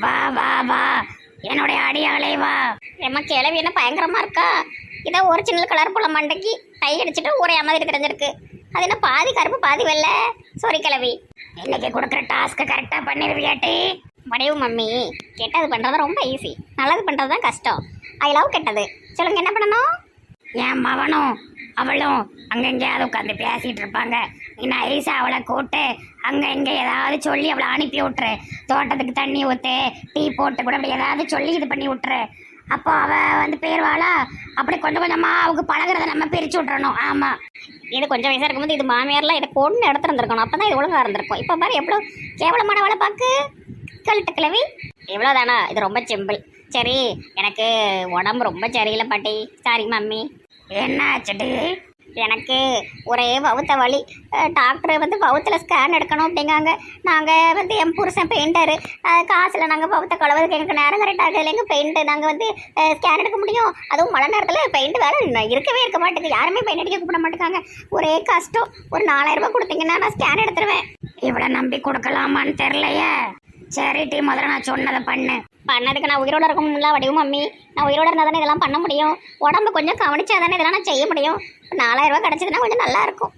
வா வா வா, என்னுடைய அடியாளே வா. ஏம்மா கிளவி என்ன பயங்கரமா இருக்கா? இதான் ஒரிஜினல் கலர் போல மண்டைக்கு டை அடிச்சுட்டு ஒரே மாதிரி தெரிஞ்சிருக்கு. அது என்ன பாதி கருப்பு பாதி வெள்ளை? சாரி கிளவி. இன்னைக்கு கொடுக்குற டாஸ்க்கு கரெக்டா பண்ணிருவியாட்டி? வடிவு மம்மி, கெட்டது பண்றது ரொம்ப ஈஸி, நல்லது பண்றது தான் கஷ்டம். ஐ லவ் கெட்டது. சொல்லுங்க என்ன பண்ணணும்? என் மவனும் அவளும் அங்கெங்கேயாவது உட்காந்து பேசிட்டு இருப்பாங்க. நீ நைஸா அவளை கூட்டு அங்க இங்க ஏதாவது சொல்லி அவளை அனுப்பி விட்டுரு. தோட்டத்துக்கு தண்ணி ஊத்து, டீ போட்டு கூட அப்படி ஏதாவது சொல்லி இது பண்ணி விட்டுரு. அப்போ அவ வந்து பேருவாளா, அப்படி கொஞ்சம் கொஞ்சமா அவங்க பழகிறத நம்ம பிரிச்சு விட்டுறணும். ஆமா, இது கொஞ்சம் வயசா இருக்கும்போது இது மாமியார்லாம் இதை கொண்டு எடுத்துருந்துருக்கணும். அப்பதான் இது ஒழுங்கா இருந்திருக்கும். இப்ப பாரு எவ்வளோ கேவலமான வேலை பாக்கு கழுட்டு கிளவி. இவ்வளோதானா? இது ரொம்ப சிம்பிள். சரி, எனக்கு உடம்பு ரொம்ப சரியில்லை பாட்டி. Sorry mummy. என்ன ஆச்சுடி? எனக்கு ஒரே வவுத்த வலி. டாக்டர் வந்து வவுத்தில் ஸ்கேன் எடுக்கணும் அப்படிங்காங்க. நாங்கள் வந்து என் புருஷன் பெயிண்டரு, காசில் நாங்கள் வவுத்த கழுவுறதுக்கு எங்களுக்கு நேரம் கரெக்டாக இல்லைங்க. பெயிண்ட்டு நாங்கள் வந்து ஸ்கேன் எடுக்க முடியும். அதுவும் மழை நேரத்தில் பெயிண்ட் வேறு இருக்கவே இருக்க மாட்டேங்குது. யாருமே பெயிண்ட் அடிக்க கூப்பிட மாட்டேங்காங்க. ஒரே கஷ்டம். ஒரு 4000 ரூபாய் கொடுத்தீங்கன்னா நான் ஸ்கேன் எடுத்துருவேன். இவ்வளோ நம்பி கொடுக்கலாமான்னு தெரிலையே. சரி டீ, முதல்ல நான் சொன்னதை பண்ணதுக்கு நான் உயிரோட இருக்கணும்ல வடிவும் மம்மி. நான் உயிரோட இருந்தால் தானே இதெல்லாம் பண்ண முடியும். உடம்பு கொஞ்சம் கவனிச்சா தானே இதெல்லாம் நான் செய்ய முடியும். 4000 ரூபாய் கிடச்சதுன்னா கொஞ்சம் நல்லா இருக்கும்.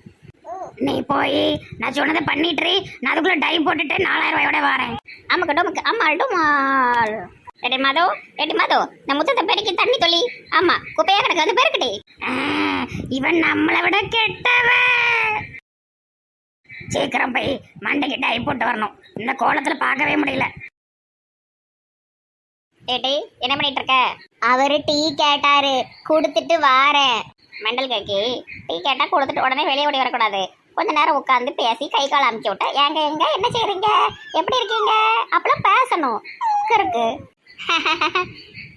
நீ போய் நான் சொன்னதை பண்ணிட்டு நான் அதுக்குள்ள டைம் போட்டுட்டு 4000 ரூபாயோட வரேன். ஆமாக்கா டோமுக்கு. ஆமா டோமால். எடி மாதோ, எடி மாதோ, நான் முத்தத்தை பெருக்கி தண்ணி தொல்லி. ஆமா, குப்பையா கிடக்கு வந்து பெருக்கட்டி. இவன் நம்மளை விட கெட்டவன். சீக்கிரம் போய் மண்டைக்கு டை போட்டு வரணும். இந்த கோலத்துல பார்க்கவே முடியல. ஏடி என்ன பண்ணிட்டு இருக்க? அவரு டீ கேட்டாரு, கொடுத்துட்டு வாரேன். மெண்டல் கேக்கி, டீ கேட்டா கொடுத்துட்டு உடனே வெளியே ஓடி வரக்கூடாது. கொஞ்ச நேரம் உட்காந்து பேசி கை கால் அமுக்கி விட்ட. ஏங்க எங்க என்ன செய்றீங்க, எப்படி இருக்கீங்க அப்பெல்லாம் பேசணும். இருக்கு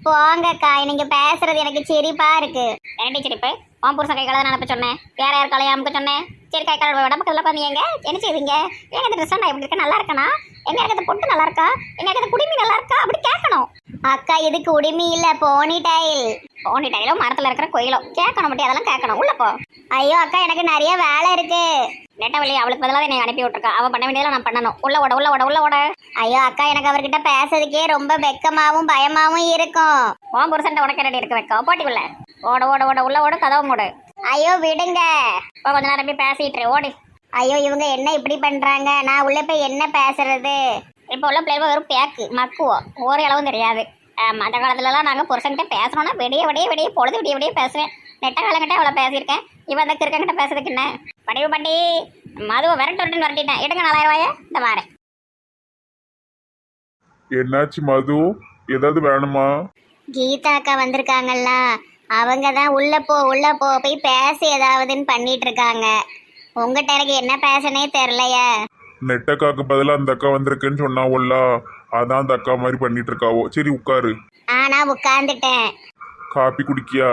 போங்கக்கா, நீங்க பேசுறது எனக்கு சிரிப்பா இருக்கு. என்னடி சிரிப்பு? உன் புருஷன் கை காலை நான் அனுப்ப சொன்னேன், வேற யார் காலையை அமுக்க சொன்னேன்? சரி, கை கால் உடம்புக்குள்ள பண்ணீங்க. என்ன செய்வீங்க? ஏங்க இந்த ட்ரெஸ் நான் எப்படி இருக்கேன், நல்லா இருக்கனா? எங்க எனக்கு பொட்டு நல்லா இருக்கா? எங்க எனக்கு குடிமி நல்லா இருக்கா? அப்படி கேட்கணும். அக்கா இது குடிமி இல்ல, போனி டைல். போனி டைலோ மரத்துல இருக்கிற கோயிலோ கேட்கணும். மட்டும் அதெல்லாம் கேட்கணும். உள்ள போ. ஐயோ அக்கா, எனக்கு நிறைய வேலை இருக்கு. நெட்டவழி அவளுக்கு பதிலாக என்னை அனுப்பி விட்டுருக்கா. அவ பண்ண வேண்டியதெல்லாம் நான் பண்ணணும். உள்ள ஓட உள்ள ஓட உள்ள ஓட. ஐயோ அக்கா, எனக்கு அவர்கிட்ட பேசுறதுக்கே ரொம்ப வெக்கமாவும் பயமாவும் இருக்கும். உன் புருஷன் உனக்கு ரெடி இருக்கு வெக்கம். போட்டிக்குள்ள ஓட ஓட ஓட உள்ள ஓட, கதவு மூடு. ஐயோ விடுங்க, இப்போ கொஞ்ச நேரம் போய் பேசிட்டு ஓடி. ஐயோ இவங்க என்ன இப்படி பண்றாங்க? நான் உள்ள போய் என்ன பேசுறது? இப்போ உள்ள பிள்ளைங்க வெறும் பேக்கு மக்குவோம், ஒரு அளவும் தெரியாது. அந்த காலத்துலலாம் நாங்கள் புருஷன்கிட்ட பேசணும்னா விடிய விடிய விடிய பொழுது விடிய விடிய பேசுவேன். நெட்ட காலங்கிட்ட அவ்வளோ பேசியிருக்கேன். இவன் அந்த கிருக்கங்கிட்ட பேசுறதுக்கு என்ன? படிவு பண்ணி மதுவை விரட்டிட்டேன். எடுங்க 4000 ரூபாய இந்த வாரேன். என்னாச்சு மது, ஏதாவது வேணுமா? கீதா அக்கா வந்திருக்காங்கல்ல, அவங்க தான் உள்ள போ போய் பேச ஏதாவதுன்னு பண்ணிட்டு இருக்காங்க. உங்ககிட்ட எனக்கு என்ன பேசனே தெரியலையே. நெட்டக்காக்கு பதிலாக அந்த அக்கா வந்திருக்குன்னு சொன்னாவோல்ல, அதான் அந்த அக்கா மாதிரி பண்ணிட்டு இருக்காவோ. சரி உட்காரு. நான் உட்கார்ந்துட்டேன். காப்பி குடிக்கியா?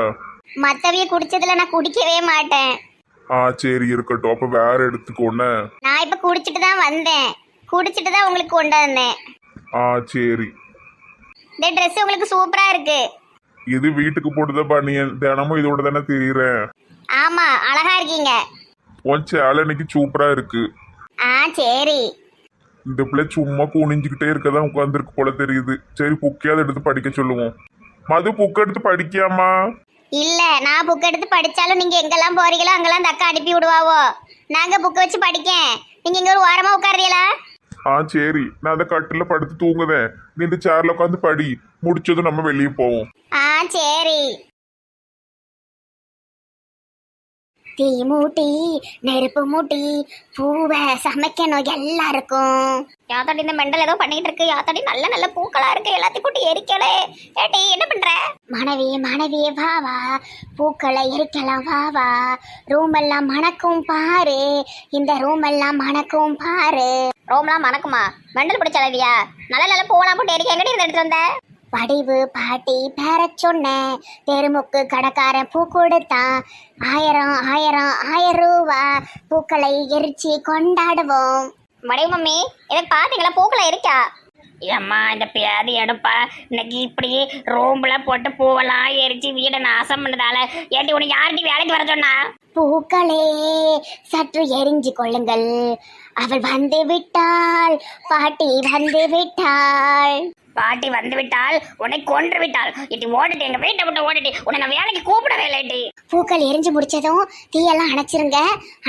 மத்தவிய குடிச்சதுல நான் குடிக்கவே மாட்டேன். சரி இருக்கட்டும். அப்ப வேற எடுத்துக்கோன்னு. நான் இப்ப குடிச்சிட்டு தான் வந்தேன். குடிச்சிட்டு தான் உங்களுக்கு கொண்டு வந்தேன். சரி. இந்த ட்ரெஸ் உங்களுக்கு சூப்பரா இருக்கு. இது வீட்டுக்கு போட்டுத பனியன், தினமும் இதோட தானே தெரியுறேன். ஆமா, அழகா இருக்கீங்க. உன் சேலை இன்னைக்கு சூப்பரா இருக்கு. சரி. இந்த பிள்ளை சும்மா குனிஞ்சுக்கிட்டே இருக்கதான் உட்காந்துருக்கு போல தெரியுது. சரி புக்கையாவது எடுத்து படிக்க சொல்லுவோம். மது புக் எடுத்து படிக்காமா? இல்ல, நான் புக் எடுத்து படிச்சாலும் நீங்க எங்கெல்லாம் போறீங்களோ அங்கெல்லாம் அந்த அக்கா அனுப்பி விடுவாவோ. நாங்க புக் வச்சு படிக்கேன், நீங்க இங்க ஒரு ஓரமா உட்காருறீங்களா? சரி, நான் அந்த கட்டில படுத்து தூங்குவேன். நீ இந்த சேர்ல உட்காந்து படி. முடிச்சதும் நம்ம வெளியே போவோம். சரி. தீ மூட்டி நெருப்பு மூட்டி பூவை சமைக்கணும் எல்லாருக்கும். யாத்தாடி இந்த மெண்டல் ஏதோ பண்ணிட்டு இருக்கு. யாத்தாடி நல்ல நல்ல பூக்களா இருக்கு, எல்லாத்தையும் கூட்டி எரிக்கலே. ஏட்டி என்ன பண்ற? மனைவியே வா வா, பூக்களை எரிக்கலாம் வா வா. ரூம் எல்லாம் மணக்கும் பாரு, இந்த ரூம் எல்லாம் மணக்கும் பாரு. ரூம்லாம் மணக்குமா? மெண்டல் பிடிச்சலவியா? நல்ல நல்ல பூவெல்லாம் போட்டு எரிக்க எங்கடி இருந்து எடுத்து வந்த? வடிவு பாட்டி பேர சொன்னேன். தெருமுக்கு கடைக்காரன் பூ கொடுத்தான். 1000 ரூபா பூக்களை எரிச்சு கொண்டாடுவோம். வடிவு மம்மி, இதை பாத்தீங்களா? பூக்களை எரிக்கா? ஏம்மா இந்த பேதி எடுப்பா இன்னைக்கு இப்படி ரூம்ல போட்டு பூவெல்லாம் எரிச்சு வீடை நாசம் பண்ணதால ஏட்டி உனக்கு யார்ட்டி வேலைக்கு வர சொன்னா? பூக்களே சற்று எரிஞ்சு கொள்ளுங்கள், அவள் வந்து விட்டாள், பாட்டி வந்து விட்டாள். பாட்டி வந்து விட்டால் உன்னை கொன்று விட்டாள். இட்டி ஓடிட்டு எங்க வீட்டை விட்டு ஓடிட்டு உன்னை நான் வேலைக்கு கூப்பிடவே இல்லைட்டி. பூக்கள் எரிஞ்சு முடிச்சதும் தீயெல்லாம் அணைச்சிருங்க.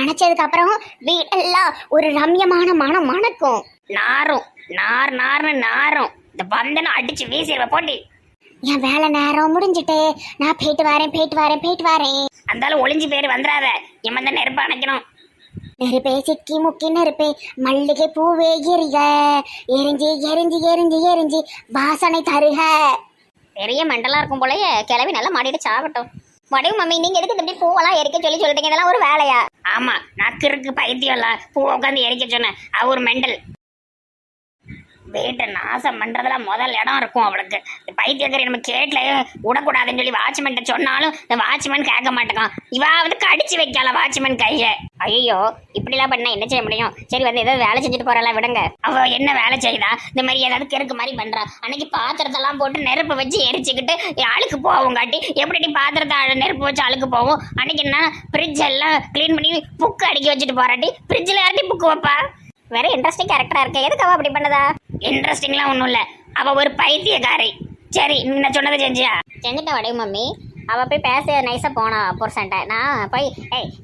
அணைச்சதுக்கு அப்புறம் வீட்டெல்லாம் ஒரு ரம்யமான மனம் மணக்கும். நாரும் நார் நார்னு நாரும். இந்த பந்தனை அடிச்சு வீசிடுவ போட்டி. என் வேலை நேரம் முடிஞ்சிட்டு நான் போயிட்டு வரேன். அந்தாலும் ஒளிஞ்சு பேர் வந்துடாத. என் வந்து நெருப்பு அணைக்கணும். நெருப்பே சிக்கி முக்கி நெருப்பே மல்லிகை பூவே எரிக எரிஞ்சு எரிஞ்சு எரிஞ்சு எரிஞ்சு வாசனை தருக. பெரிய மெண்டலா இருக்கும் போலயே கிளவி நல்லா மாடிட்டு சாகட்டும். வடிவு மம்மி, நீங்க எதுக்கு இப்படி பூவெல்லாம் எரிக்க சொல்லிட்டீங்க? இதெல்லாம் ஒரு வேலையா? ஆமா, நக்கிருக்கு பைத்தியம் இல்ல பூவை உட்காந்து எரிக்க சொன்னேன். அவ ஒரு மெண்டல். வீட்டை நாசம் பண்றதுல முதல் இடம் இருக்கும் அவளுக்கு. பைத்தியக்காரி நம்ம கேட்லயே விடக்கூடாதுன்னு சொல்லி வாட்ச்மேன் சொன்னாலும் இந்த வாட்ச்மேன் கேட்க மாட்டேங்கான். இவாவது கடிச்சு வைக்கல வாட்ச்மேன் கைய. ஐயோ, இப்படிலாம் பண்ணா என்ன செய்ய முடியும்? சரி வந்து ஏதாவது வேலை செஞ்சுட்டு போறலாம் விடுங்க. அவ என்ன வேலை செய்தா? இந்த மாதிரி ஏதாவது கிறுக்கு மாதிரி பண்றா. அன்னைக்கு பாத்திரத்தெல்லாம் போட்டு நெருப்பு வச்சு எரிச்சுக்கிட்டு அழுக்கு போவோம் காட்டி எப்படி பாத்திரத்தை நெருப்பு வச்சு அழுக்கு போவோம். அன்னைக்கு என்ன ஃப்ரிட்ஜ் எல்லாம் கிளீன் பண்ணி புக்கு அடிக்க வச்சுட்டு போறாட்டி ஃப்ரிட்ஜில் யார்ட்டி புக்கு வைப்பா? வேற இன்ட்ரெஸ்டிங் கேரக்டரா இருக்க. எதுக்கு அவ அப்படி பண்ணதா? இன்ட்ரெஸ்டிங்லாம் ஒன்றும் இல்லை, அவ ஒரு பைத்தியக்காரி. சரி, நீ சொன்னதை செஞ்சுட்டா வடிவு மம்மி. அவ போய் பேச நைஸா போனா புருஷன்ட்ட. நான் போய்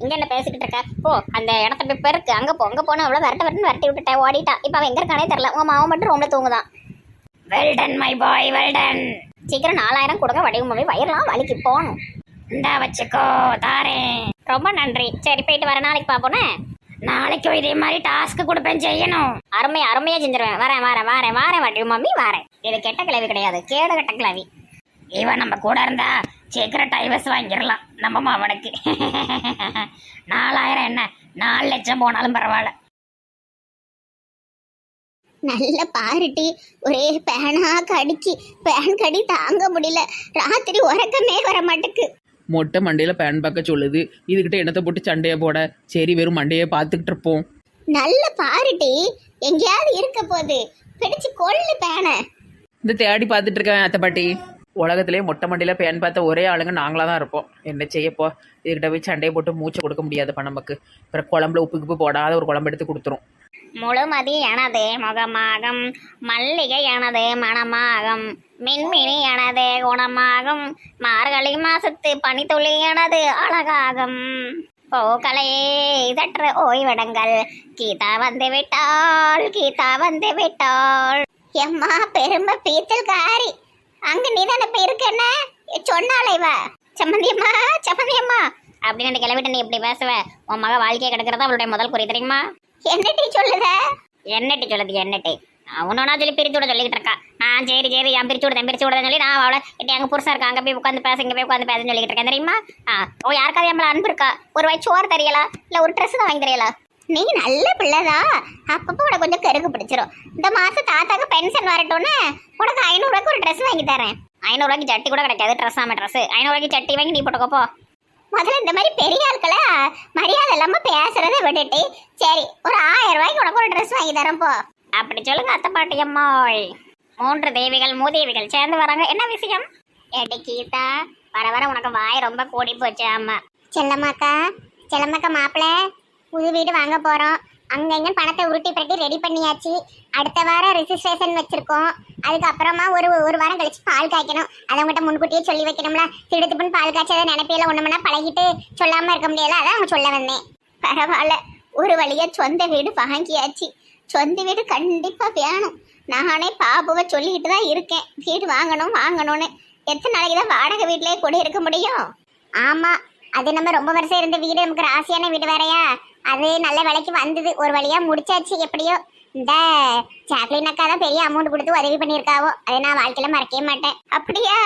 இங்க என்ன பேசிக்கிட்டு இருக்க, போ அந்த இடத்த போய் பெருக்கு, அங்க போனா அவ்வளோ விரட்டி விட்டுட்டேன், ஓடிட்டா. இப்போ அவன் எங்க இருக்கானே தெரியல. உன் மாவன் மட்டும் ரூம்ல தூங்குதான். Well done my boy well done. சீக்கிரம் 4000 கொடுங்க வடிவு மம்மி, வயிறுலாம் வலிக்கு போகணும். இந்தா வச்சுக்கோ, தாரேன். ரொம்ப நன்றி. சரி போயிட்டு வர, நாளைக்கு பாப்போனே. நாளைக்கும் இதே மாதிரி டாஸ்க் கொடுப்பேன், செய்யணும். அருமையா செஞ்சிருவேன். வரேன் வடிவு மம்மி வரேன். இது கெட்ட கிளவி கிடையாது, கேடு கெட்ட கிளவி. இவன் நம்ம கூட இருந்தா சீக்கிரம் டைவர்ஸ் வாங்கிடலாம் நம்ம அவனுக்கு. 4000 என்ன 4 லட்சம் போனாலும் பரவாயில்ல. நல்ல பாருட்டி, ஒரே பேனா பேன் கடி தாங்க முடியல. ராத்திரி உறக்கமே வர மாட்டேக்கு. மொட்டை மண்டையில் பேன் பார்க்க சொல்லுது. இதுகிட்ட என்னத்தை போட்டு சண்டையை போட? சரி, வெறும் மண்டையை பார்த்துக்கிட்டு இருப்போம். நல்ல பாருட்டி, எங்கேயாவது இருக்க போது பிடிச்சு கொள்ளு பேனை. இந்த தேடி பார்த்துட்டு இருக்கேன் அத்தை பாட்டி. உலகத்திலே மொட்டை மண்டையில் பேன் பார்த்த ஒரே ஆளுங்க நாங்களாக தான் இருப்போம். என்ன செய்யப்போ, இதுகிட்ட போய் சண்டையை போட்டு மூச்சை கொடுக்க முடியாதுப்பா நமக்கு. அப்புறம் குழம்புல உப்பு போடாத ஒரு குழம்பு எடுத்து கொடுத்துரும். முழுமதி எனது முகமாகும், மல்லிகை எனது மணமாகும், மின்மினி எனது குணமாகும், மார்கழி மாசத்து பனித்துளி எனது அழகாகும். போக்கலையே சற்று ஓய்விடங்கள், கீதா வந்து விட்டாள். எம்மா பெருமை பீத்தல்காரி, அங்க நீ தானே போய் இருக்கேன்ன சொன்னாலே வா. சம்மந்தியம்மா அப்படின்னு அந்த கிளவிட்ட நீ இப்படி பேசுவ? உன் மக வாழ்க்கையை கிடக்கிறதா அவளுடைய முதல் குறி தெரியுமா? என்னட்டி சொல்லுது அவனா சொல்லி பிரித்து விட சொல்லிக்கிட்டு இருக்கா. நான் சரி என் பிரிச்சு விடுதேன் சொல்லி நான் அவளை எட்டி அங்கே புருஷா இருக்கா, அங்கே போய் உட்காந்து பேச, இங்கே போய் உட்காந்து பேசுன்னு சொல்லிக்கிட்டு இருக்கேன் தெரியுமா? யாருக்காவது நம்மள அன்பு இருக்கா? ஒரு வாய் சோறு தெரியலா, இல்லை ஒரு ட்ரெஸ் தான் வாங்கி தெரியலா? நீ நல்ல பிள்ளைதா. அப்பப்போ உனக்கு கொஞ்சம் கருக்கு பிடிச்சிரும். இந்த மாதம் தாத்தாக்கு பென்ஷன் வரட்டும்னு உனக்கு 500 ரூபாய்க்கு ஒரு ட்ரெஸ் வாங்கி தரேன். 500 ரூபாய்க்கு சட்டி கூட கிடைக்காது, ட்ரெஸ் 500 ரூபாய்க்கு சட்டி வாங்கி நீ போட்டுக்கோப்போ. முதல்ல இந்த மாதிரி பெரிய ஆட்களை மரியாதை இல்லாம பேசுறதை விட்டுட்டு சரி ஒரு 1000 ரூபாய்க்கு உனக்கு ஒரு ட்ரெஸ் வாங்கி தரேன் போ. அப்படி சொல்லுங்க அத்தை பாட்டி அம்மா. 3 தேவிகள் மூதேவிகள் சேர்ந்து வராங்க. என்ன விஷயம்? ஏடி கீதா, வர உனக்கு வாய் ரொம்ப கூடி போச்சு. ஆமா செல்லம்மாக்கா மாப்பிள்ள புது வீடு வாங்க போறோம். அங்கங்க பணத்தை உருட்டி பிரட்டி ரெடி பண்ணியாச்சு. அடுத்த வாரம் ரிஜிஸ்ட்ரேஷன் வச்சிருக்கோம். அதுக்கப்புறமா ஒரு வாரம் கழிச்சு பால் காய்க்கணும். அதை அவங்ககிட்ட முன்கூட்டியே சொல்லி வைக்கணும்ல. திடுத்துப்புன்னு பால் காய்ச்சதை நினைப்பையில ஒண்ணுமனா பழகிட்டு சொல்லாம இருக்க முடியல. அதான் அவங்க சொல்ல வந்தேன். பரவாயில்ல, ஒரு வழியா சொந்த வீடு வாங்கியாச்சு. சொந்த வீடு கண்டிப்பா வேணும். நானே பாபுவை சொல்லிக்கிட்டு தான் இருக்கேன், வீடு வாங்கணும்னு. எத்தனை நாளைக்கு தான் வாடகை வீட்டிலேயே கூட இருக்க முடியும்? ஆமா, அது நம்ம ரொம்ப வருஷம் இருந்த வீடு, நமக்கு ராசியான வீடு வேறையா. அது நல்ல விலைக்கு வந்தது, ஒரு வழியா முடிச்சாச்சு. எப்படியோ இந்த சாக்லின் அக்கா தான் பெரிய அமௌண்ட் கொடுத்து உதவி பண்ணியிருக்காவோ. அதை நான் வாழ்க்கையில மறக்கவே மாட்டேன். அப்படியா?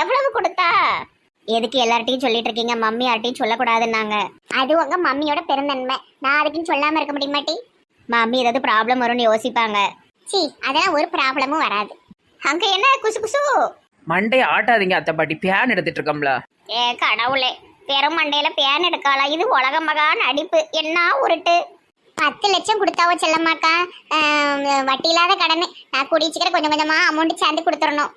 எவ்வளவு கொடுத்தா? எதுக்கு எல்லார்ட்டையும் சொல்லிட்டு இருக்கீங்க? மம்மி யார்ட்டையும் சொல்லக்கூடாதுன்னாங்க. அது உங்க மம்மியோட பெருந்தன்மை, நான் அதுக்குன்னு சொல்லாம இருக்க முடிய மாட்டேன். மம்மி ஏதாவது ப்ராப்ளம் வரும்னு யோசிப்பாங்க. சி, அதெல்லாம் ஒரு ப்ராப்ளமும் வராது. அங்க என்ன குசு மண்டையை ஆட்டாதீங்க அத்தை பாட்டி, பேன் எடுத்துட்டு இருக்கோம்ல. ஏ கடவுளே, பெரும் மண்டையில பேன் எடுக்கலாம். இது உலக மகா நடிப்பு. என்ன உருட்டு. 10 லட்சம் கொடுத்தாவோ செல்லம்மாக்கா, வட்டி இல்லாத கடனை. நான் குடிச்சுக்கிற கொஞ்சம் கொஞ்சமா அமௌண்ட் சேர்ந்து கொடுத்துடணும்.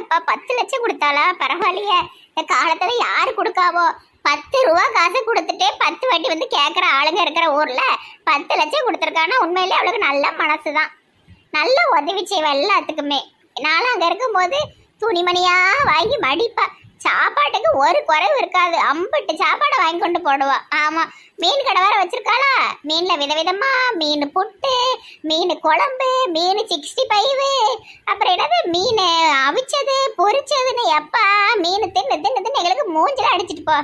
அப்பா 10 லட்சம் கொடுத்தாளா? பரவாயில்லையே. இந்த காலத்துல யாரு கொடுக்காவோ? 10 ரூபா காசு கொடுத்துட்டு 10 வாட்டி வந்து கேட்குற ஆளுங்க இருக்கிற ஊர்ல 10 லட்சம் கொடுத்துருக்கானா உண்மையிலே அவளுக்கு நல்ல மனசுதான். நல்ல உதவி செய்வா எல்லாத்துக்குமே. நானும் அங்க இருக்கும்போது துணிமணியா வாங்கி மடிப்பா. சாப்பாட்டுக்கு ஒரு குறைவு இருக்காது. அம்பட்டு சாப்பாடை வாங்கி கொண்டு போடுவா. ஆமா, மீன் கடை வேற வச்சிருக்காளா. மீன்ல விதவிதமா மீன் புட்டு, மீன் குழம்பு, மீன் 65, அப்புறம் என்னது மீன் அவிச்சது பொரிச்சதுன்னு எப்பா மீன் தின்னு தின்னு தின்னு எங்களுக்கு மூஞ்சில அடிச்சிட்டு போ.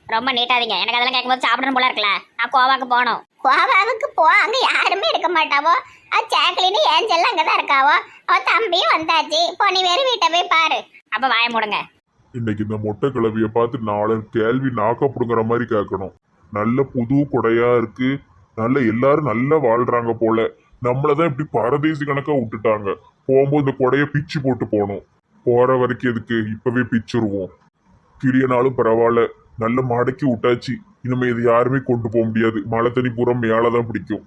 ரொம்ப நீட்டாதீங்க. எனக்கு அதெல்லாம் கேட்கும்போது சாப்பிடணும் போல இருக்கல. நான் கோவாக்கு போகணும். கோவாவுக்கு போ, அங்க யாருமே இருக்க மாட்டாவோ. சாக்லின்னு ஏஞ்செல்லாம் அங்கதான் இருக்காவோ. அவன் தம்பியும் வந்தாச்சு. இப்போ நீ வேறு வீட்டை போய் பாரு. அப்ப வாய மூடுங்க. இன்னைக்கு இந்த மொட்டை கிளவிய பார்த்து 4 கேள்வி நாக்கப்படுங்கிற மாதிரி கேட்கணும். நல்ல புது கொடையா இருக்கு. நல்ல எல்லாரும் நல்லா வாழ்றாங்க போல. நம்மளதான் இப்படி பரதேசி கணக்கா விட்டுட்டாங்க. போகும்போது இந்த கொடைய பிச்சு போட்டு போகணும். போற வரைக்கும் எதுக்கு, இப்பவே பிச்சுருவோம். கிளியனாலும் பரவாயில்ல, நல்ல மடக்கி விட்டாச்சு. இனிமே இது யாருமே கொண்டு போக முடியாது. மழை தண்ணி பூரா மேலதான் பிடிக்கும்.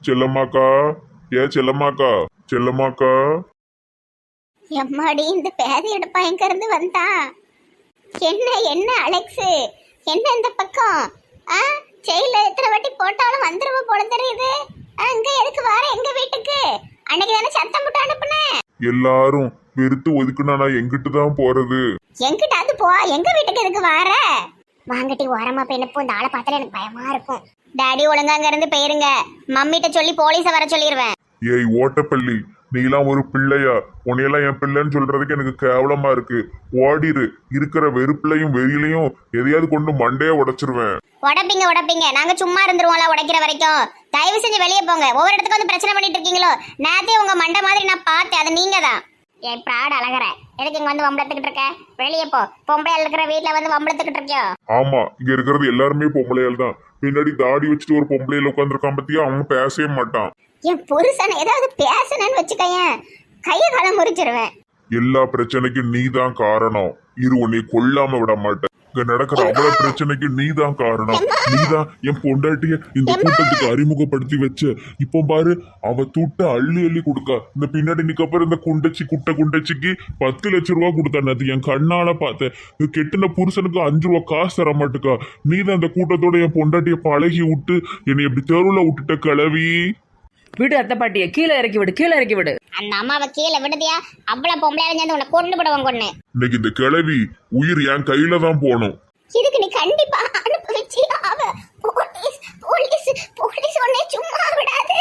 செல்லம்மாக்கா, செல்லம்மாக்கா, செல்லம்மாக்கா. எம்மாடி, இந்த பேதியோட பையங்க இருந்து வந்தா. என்ன என்ன அலெக்ஸ், என்ன இந்த பக்கம்? ஜெயில எத்தனை வாட்டி போட்டாலும் வந்துருவ போல தெரியுது. அங்க எதுக்கு வர எங்க வீட்டுக்கு? அன்னைக்கு தானே சத்தம் போட்டு அனுப்புனேன். எல்லாரும் வெறுத்து ஒதுக்குனா நான் எங்கிட்டு தான் போறது? எங்கிட்ட அது போ, எங்க வீட்டுக்கு எதுக்கு வர? வாங்கட்டி ஓரமா போய் நிப்போ. இந்த ஆளை பார்த்தாலே எனக்கு பயமா இருக்கும். டாடி ஒழுங்கா அங்க இருந்து போயிருங்க. மம்மிட்ட சொல்லி போலீஸ வர சொல்லிடுவேன். ஏய் ஓட்டப்பள்ளி, நீலாம் ஒரு பிள்ளையா? உன்னையெல்லாம் என் பிள்ளைன்னு சொல்றதுக்கு எனக்கு கேவலமா இருக்கு. ஓடிரு. இருக்கிற வெறுப்புலையும் வெறியிலையும் எதையாவது கொண்டு மண்டையா உடைச்சிருவேன். உடப்பீங்க உடப்பீங்க, நாங்க சும்மா இருந்துருவோம்ல உடைக்கிற வரைக்கும். தயவு செஞ்சு வெளியே போங்க. ஒவ்வொரு இடத்துக்கு வந்து பிரச்சனை பண்ணிட்டு இருக்கீங்களோ. நேத்தே உங்க மண்டை மாதிரி நான் பார்த்தேன். அது நீங்க தான். ஏன் பிராட் அழகற, எதுக்கு இங்க வந்து வம்பளத்துக்கிட்டு இருக்க? வெளியே போ. பொம்பளை இருக்கிற வீட்டுல வந்து வம்பளத்துக்கிட்டு இருக்கியோ? ஆமா, இங்க இருக்கிறது எல்லாருமே பொம்பளையால் தான். பின்னாடி தாடி வச்சுட்டு ஒரு பொம்பளையில உட்காந்துருக்கான் பத்தியா, அவன் பேசவே மாட்டான். என் புருஷன் ஏதாவது பேசணும்னு வச்சுக்கயேன், கையை காலம் முறிச்சிருவேன். எல்லா பிரச்சனைக்கும் நீ தான் காரணம். இரு, உன்னை கொல்லாம விட மாட்டேன். இங்க நடக்கிற அவ்வளவு பிரச்சனைக்கு நீ தான் காரணம். நீ தான் என் பொண்டாட்டிய இந்த கூட்டத்துக்கு அறிமுகப்படுத்தி வச்ச. இப்போ பாரு, அவ தூட்ட அள்ளி அள்ளி கொடுக்கா. இந்த பின்னாடி நிக்கப்புறம் இந்த குண்டச்சிக்கு 10 லட்சம் ரூபா கொடுத்தா. அது என் கண்ணால பார்த்தேன். கெட்டின புருஷனுக்கு 5 ரூபா காசு தர மாட்டுக்கா. நீ தான் இந்த கூட்டத்தோட என் பொண்டாட்டிய பழகி விட்டு என்னை எப்படி தெருவுல விட்டுட்ட கிளவி. விடு அத்தை பாட்டியை, கீழே இறக்கி விடு, கீழே இறக்கி விடு. அந்த அம்மாவை கீழே விடுதியா? அவ்வளவு பொம்பளை சேர்ந்து உன்னை கொண்டு விடுவோம் கொண்டு. இன்னைக்கு இந்த கிளவி உயிர் என் கையில தான் போகணும். இதுக்கு நீ கண்டிப்பா அனுபவிச்சு ஆவ. போலீஸ் உன்னை சும்மா விடாது.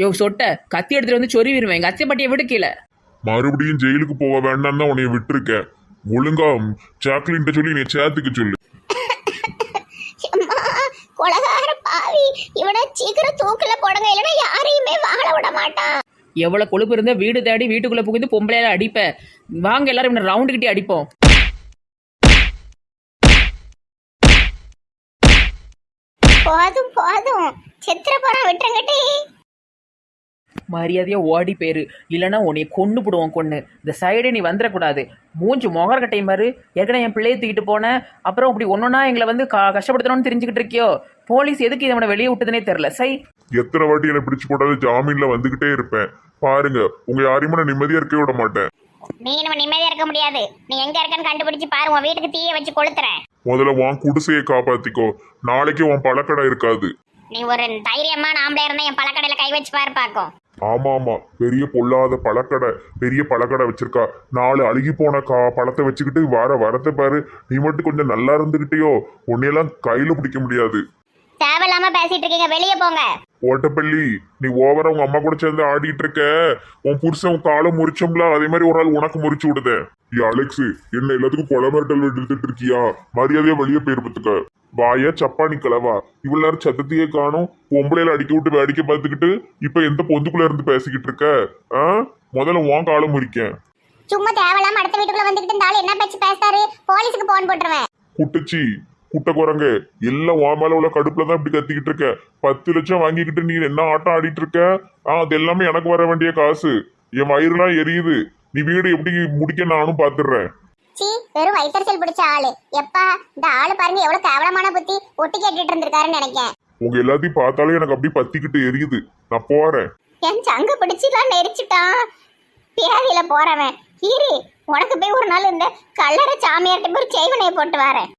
யோ சொட்ட, கத்தி எடுத்துட்டு வந்து சொருவிடுவேன். எங்க அத்தை பாட்டியை விடு கீழே. மறுபடியும் ஜெயிலுக்கு போக வேண்டாம் தான் உன்னைய விட்டுருக்கேன். ஒழுங்கா சாக்லின்ட்ட சொல்லி நீ சேர்த்துக்க சொல்லு. கொலகார பாவி, இவனை சீக்கிரம் தூக்கில போடுங்க, இல்லைன்னா யாரையுமே வாழ விட மாட்டான். எவ்வளவு கொழுப்பு இருந்தா வீடு தேடி வீட்டுக்குள்ள புகுந்து பொம்பளையால அடிப்ப. வாங்க எல்லாரும் இவனை ரவுண்டு கிட்டி அடிப்போம். போதும் போதும், சித்திர போறோம், விட்டுருங்கட்டி. மரியாதையா ஓடி போயிரு, இல்லைன்னா உன்னைய கொண்டு போடுவோம். கொண்டு இந்த சைடே நீ வந்துடக்கூடாது. மூஞ்சி முகர்கட்டையும் பாரு. ஏற்கனவே என் பிள்ளையை தூக்கிட்டு போனேன். அப்புறம் இப்படி ஒன்னொன்னா எங்களை வந்து கஷ்டப்படுத்தணும்னு தெரிஞ்சுக்கிட்டு இருக்கியோ. போலீஸ் எதுக்கு இதை வெளியே விட்டதுனே தெரியல. சை, எத்தனை வாட்டி என்னை பிடிச்சு போட்டாலும் ஜாமீன்ல வந்துகிட்டே இருப்பேன். பாருங்க, உங்க யாரையுமே நான் நிம்மதியா இருக்க விட மாட்டேன். நீ நம்ம நிம்மதியா இருக்க முடியாது. நீ எங்க இருக்கன்னு கண்டுபிடிச்சு பாரு. உன் வீட்டுக்கு தீய வச்சு கொளுத்துறேன். முதல்ல உன் குடிசையை காப்பாத்திக்கோ. நாளைக்கு உன் பழக்கடை இருக்காது. நீ ஒரு தைரியமான ஆம்பளை இருந்தா என் பழக்கடையில கை வச்சு பாரு பாக்கும். ஆமா, பெரிய பொல்லாத பழக்கடை, பெரிய பழக்கடை வச்சிருக்கா. 4 அழுகி போன பழத்தை வச்சுக்கிட்டு வரத்தை பாரு. நீ மட்டும் கொஞ்சம் நல்லா இருந்துகிட்டியோ, உன்னையெல்லாம் கையில பிடிக்க முடியாது. தேவையில்லாம பேசிட்டு இருக்கீங்க, வெளியே போங்க. ஓட்டப்பள்ளி, நீ ஓவரா உங்க அம்மா கூட சேர்ந்து ஆடிட்டு இருக்க. உன் புருஷன் உன் காலை முறிச்சோம்ல, அதே மாதிரி ஒரு ஆள் உனக்கு முறிச்சு விடுத. அலெக்ஸ், என்ன எல்லாத்துக்கும் கொலை மிரட்டல் எடுத்துட்டு இருக்கியா? மரியாதையா வெளியே போயிருப்பதுக்க. வாயா சப்பானி கிளவா, இவ்வளவு நேரம் சத்தத்தையே காணும். பொம்பளையில அடிக்க விட்டு வேடிக்கை பார்த்துக்கிட்டு இப்ப எந்த பொந்துக்குள்ள இருந்து பேசிக்கிட்டு இருக்க? முதல்ல உன் காலை முறிக்கேன். சும்மா தேவையில்லாம அடுத்த வீட்டுக்குள்ள வந்துகிட்டு இருந்தாலும் என்ன பேச்சு பேசாரு? போலீஸுக்கு போன் போட்டுருவேன். குட்டுச்சி, குட்டை குரங்க, எல்லாம் உன் மேல உள்ள கடுப்புல தான் இப்படி கத்திக்கிட்டு இருக்க. 10 லட்சம் வாங்கிக்கிட்டு நீ என்ன ஆட்டம் ஆடிட்டு இருக்க? அது எல்லாமே எனக்கு வர வேண்டிய காசு. என் வயிறுலாம் எரியுது. நீ வீடு எப்படி முடிக்க நானும் பாத்துடுறேன். சீ, வெறும் வயிற்றுச்சல் பிடிச்ச ஆளு. எப்பா, இந்த ஆளு பாருங்க எவ்வளவு கேவலமான புத்தி. ஒட்டி கேட்டுட்டு இருந்திருக்காருன்னு நினைக்கேன். உங்க எல்லாத்தையும் பார்த்தாலே எனக்கு அப்படி பத்திக்கிட்டு எரியுது. நான் போறேன். என் சங்க பிடிச்சிலாம் நெரிச்சிட்டான். பேதியில போறவன். இரு, உனக்கு போய் ஒரு நாள் இந்த கல்லறை சாமியார்கிட்ட போய் செய்வனையை போட்டு வரேன்.